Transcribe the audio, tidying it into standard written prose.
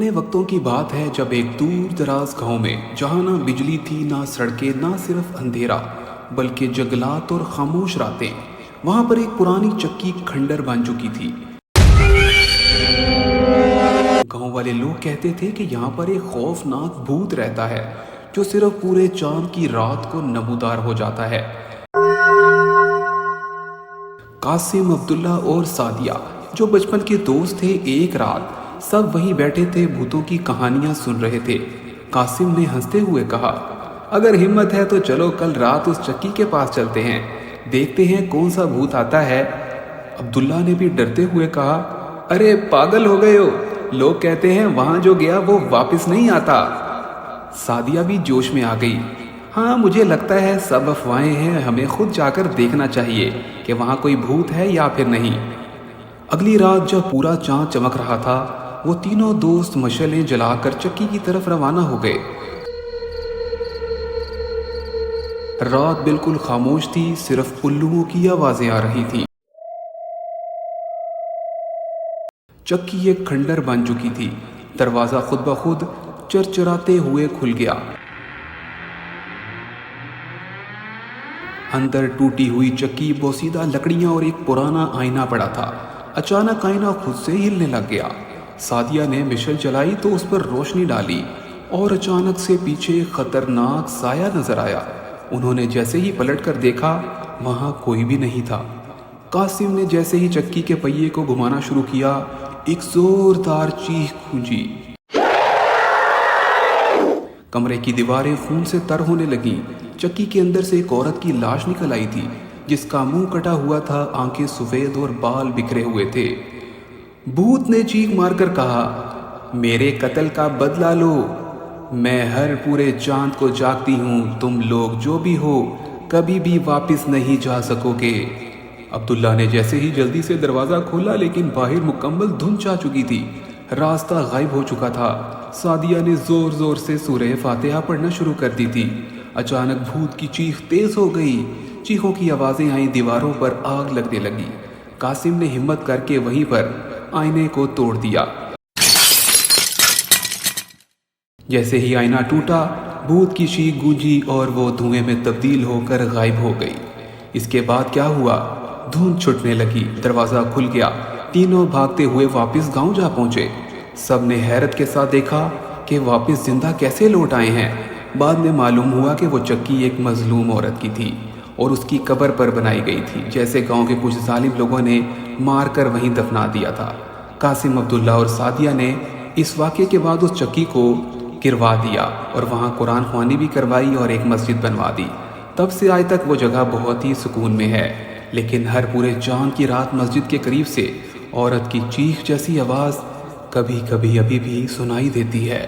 पुराने वक्तों की बात है जब एक दूर दराज गांव में जहां ना बिजली थी ना सड़कें ना सिर्फ अंधेरा बल्कि जंगलात और खामोश रातें, वहां पर एक पुरानी चक्की खंडर बन चुकी थी। गांव वाले लोग कहते थे कि यहाँ पर एक खौफनाक भूत रहता है जो सिर्फ पूरे चांद की रात को नमूदार हो जाता है। कासिम, अब्दुल्ला और सादिया जो बचपन के दोस्त थे, एक रात सब वहीं बैठे थे, भूतों की कहानियां सुन रहे थे। कासिम ने हंसते हुए कहा, अगर हिम्मत है तो चलो कल रात उस चक्की के पास चलते हैं, देखते हैं कौन सा भूत आता है। अब्दुल्ला ने भी डरते हुए कहा, अरे पागल हो गए हो, लोग कहते हैं वहां जो गया वो वापस नहीं आता। सादिया भी जोश में आ गई, हाँ मुझे लगता है सब अफवाहें हैं, हमें खुद जाकर देखना चाहिए कि वहाँ कोई भूत है या फिर नहीं। अगली रात जब पूरा चांद चमक रहा था, वो तीनों दोस्त मशालें जलाकर चक्की की तरफ रवाना हो गए। रात बिल्कुल खामोश थी, सिर्फ उल्लुओं की आवाजें आ रही थी। चक्की एक खंडर बन चुकी थी, दरवाजा खुद ब खुद चरचराते हुए खुल गया। अंदर टूटी हुई चक्की, बोसीदा लकड़ियां और एक पुराना आईना पड़ा था। अचानक आईना खुद से हिलने लग गया। सादिया ने मिशल जलाई तो उस पर रोशनी डाली और अचानक से पीछे एक खतरनाक साया नजर आया। उन्होंने जैसे ही पलट कर देखा, वहां कोई भी नहीं था। कासिम ने जैसे ही चक्की के पहिए को घुमाना शुरू किया, एक जोरदार चीख गूंजी। कमरे की दीवारें खून से तर होने लगीं। चक्की के अंदर से एक औरत की लाश निकल आई थी, जिसका मुंह कटा हुआ था, आंखें सफेद और बाल बिखरे हुए थे। भूत ने चीख मारकर कहा, मेरे कत्ल का बदला लो, मैं हर पूरे चांद को जागती हूँ, तुम लोग जो भी हो कभी भी वापस नहीं जा सकोगे। अब्दुल्ला ने जैसे ही जल्दी से दरवाज़ा खोला, लेकिन बाहर मुकम्मल धुंध छा चुकी थी, रास्ता गायब हो चुका था। सादिया ने जोर जोर से सूरह फातिहा पढ़ना शुरू कर दी थी। अचानक भूत की चीख तेज हो गई, चीखों की आवाज़ें आई, दीवारों पर आग लगने लगी। कासिम ने हिम्मत करके वहीं पर आईने को तोड़ दिया। जैसे ही आईना टूटा, भूत की चीख गूंजी और वो धुएं में तब्दील होकर गायब हो गई। इसके बाद क्या हुआ, धुंध छुटने लगी, दरवाज़ा खुल गया, तीनों भागते हुए वापस गांव जा पहुंचे। सब ने हैरत के साथ देखा कि वापस जिंदा कैसे लौट आए हैं। बाद में मालूम हुआ कि वो चक्की एक मजलूम औरत की थी और उसकी कब्र पर बनाई गई थी, जैसे गांव के कुछ जालिम लोगों ने मार कर वहीं दफना दिया था। कासिम, अब्दुल्ला और सादिया ने इस वाक़े के बाद उस चक्की को गिरवा दिया और वहाँ कुरान ख्वानी भी करवाई और एक मस्जिद बनवा दी। तब से आज तक वो जगह बहुत ही सुकून में है, लेकिन हर पूरे चांद की रात मस्जिद के करीब से औरत की चीख जैसी आवाज़ कभी कभी अभी भी सुनाई देती है।